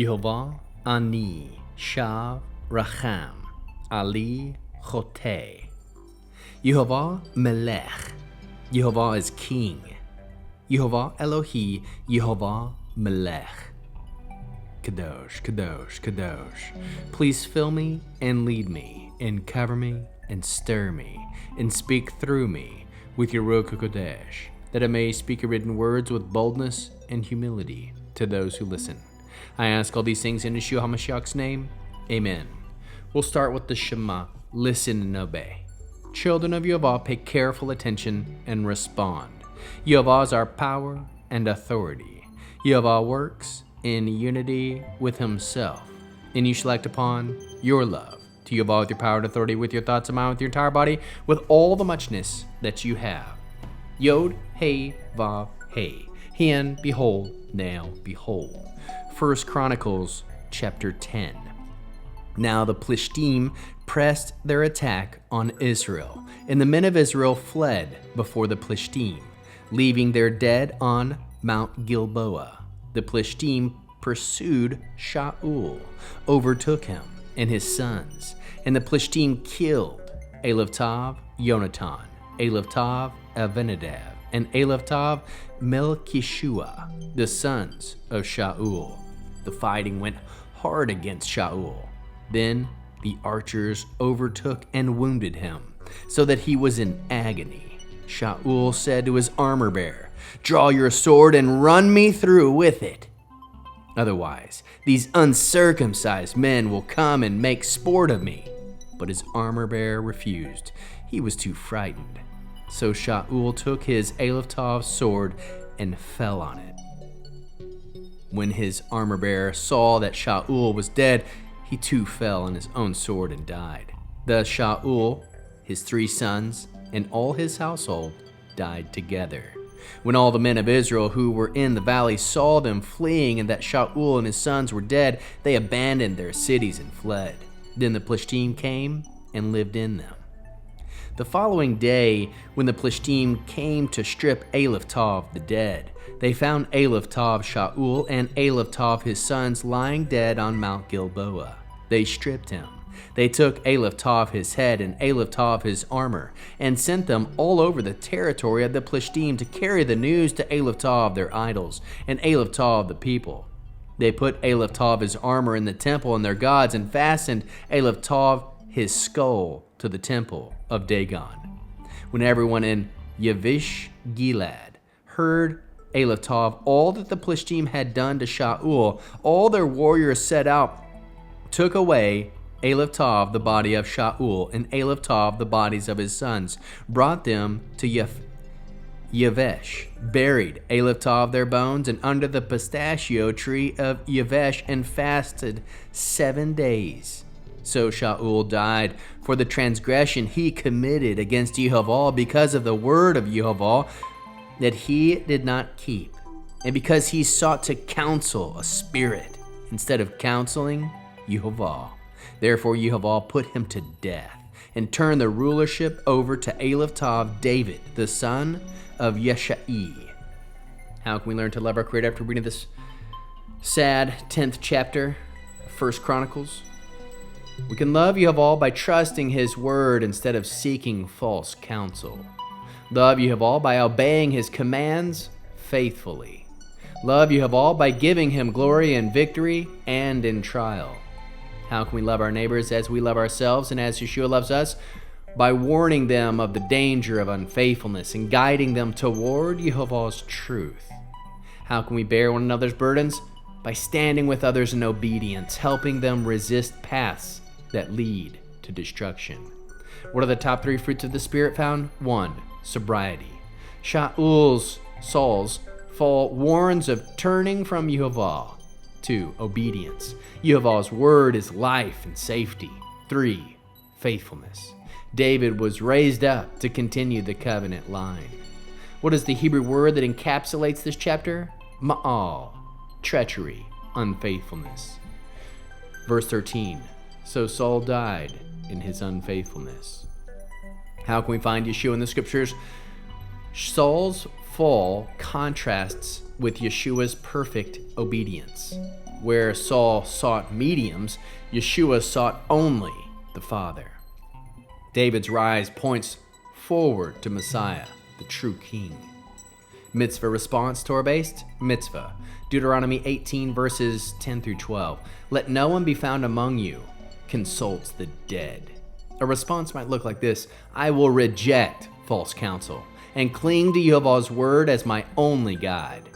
Yehovah ani shav racham ali choteh. Yehovah melech. Yehovah is king. Yehovah Elohi. Yehovah melech. Kadosh, Kadosh, Kadosh. Please fill me and lead me and cover me and stir me and speak through me with your Ruach HaKodesh, that I may speak your written words with boldness and humility to those who listen. I ask all these things in Yeshua HaMashiach's name. Amen. We'll start with the Shema. Listen and obey. Children of Yehovah, pay careful attention and respond. Yehovah is our power and authority. Yehovah works in unity with himself, and you shall act upon your love to Yehovah with your power and authority, with your thoughts and mind, with your entire body, with all the muchness that you have. Yod, Hey, Vav, Hey. Hien, behold, now, behold. 1 Chronicles chapter 10. Now the Plishtim pressed their attack on Israel, and the men of Israel fled before the Plishtim, leaving their dead on Mount Gilboa. The Plishtim pursued Shaul, overtook him and his sons, and the Plishtim killed Eliftav, Yonatan, Eliftav, Avinadab, and Eliftav, Melchishua, the sons of Shaul. The fighting went hard against Shaul. Then the archers overtook and wounded him, so that he was in agony. Shaul said to his armor-bearer, "Draw your sword and run me through with it. Otherwise, these uncircumcised men will come and make sport of me." But his armor-bearer refused. He was too frightened. So Shaul took his Eliftav sword and fell on it. When his armor-bearer saw that Shaul was dead, he too fell on his own sword and died. Thus Shaul, his 3 sons, and all his household died together. When all the men of Israel who were in the valley saw them fleeing and that Shaul and his sons were dead, they abandoned their cities and fled. Then the Plishtim came and lived in them. The following day, when the Plishtim came to strip Eliftav the dead, they found Eliftav Shaul and Eliftav his sons lying dead on Mount Gilboa. They stripped him. They took Eliftav his head and Eliftav his armor, and sent them all over the territory of the Plishtim to carry the news to Eliftav their idols, and Eliftav the people. They put Eliftav his armor in the temple and their gods, and fastened Eliftav his skull to the temple of Dagon. When everyone in Yavish Gilad heard Eliftav all that the Plishtim had done to Shaul, all their warriors set out, took away Eliftav the body of Shaul, and Eliftav the bodies of his sons, brought them to Yavesh, buried Eliftav their bones and under the pistachio tree of Yavesh, and fasted 7 days. So Shaul died for the transgression he committed against Yehovah, because of the word of Yehovah that he did not keep, and because he sought to counsel a spirit instead of counseling Yehovah. Therefore Yehovah put him to death, and turned the rulership over to Eliftav David, the son of Yeshai. How can we learn to love our Creator after reading this sad 10th chapter of 1 Chronicles? We can love Yehovah by trusting his word instead of seeking false counsel. Love Yehovah by obeying his commands faithfully. Love Yehovah by giving him glory in victory and in trial. How can we love our neighbors as we love ourselves and as Yeshua loves us? By warning them of the danger of unfaithfulness and guiding them toward Yehovah's truth. How can we bear one another's burdens? By standing with others in obedience, helping them resist paths that lead to destruction. What are the top 3 fruits of the Spirit found? 1. Sobriety. Saul's fall warns of turning from Yehovah. 2. Obedience. Yehovah's word is life and safety. 3. Faithfulness. David was raised up to continue the covenant line. What is the Hebrew word that encapsulates this chapter? Ma'al. Treachery. Unfaithfulness. Verse 13. So Saul died in his unfaithfulness. How can we find Yeshua in the scriptures? Saul's fall contrasts with Yeshua's perfect obedience. Where Saul sought mediums, Yeshua sought only the Father. David's rise points forward to Messiah, the true King. Mitzvah response, Torah-based, mitzvah. Deuteronomy 18 verses 10 through 12. Let no one be found among you consults the dead. A response might look like this: I will reject false counsel and cling to Yehovah's word as my only guide.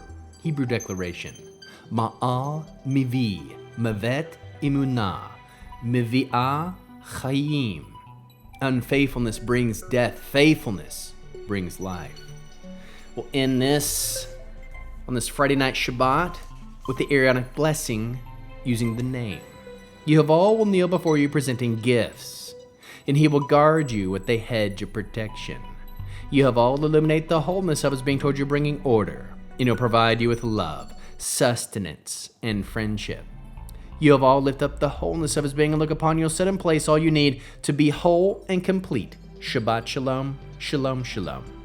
Hebrew declaration: Ma'al mivi, mavet, emunah, mevi'ah, chayim. Unfaithfulness brings death. Faithfulness brings life. We'll end this on this Friday night Shabbat with the Aaronic blessing using the name. Yehovah will kneel before you presenting gifts, and he will guard you with a hedge of protection. Yehovah will illuminate the wholeness of his being toward you, bringing order, and he'll provide you with love, sustenance, and friendship. Yehovah will lift up the wholeness of his being and look upon you, set in place all you need to be whole and complete. Shabbat shalom, shalom, shalom.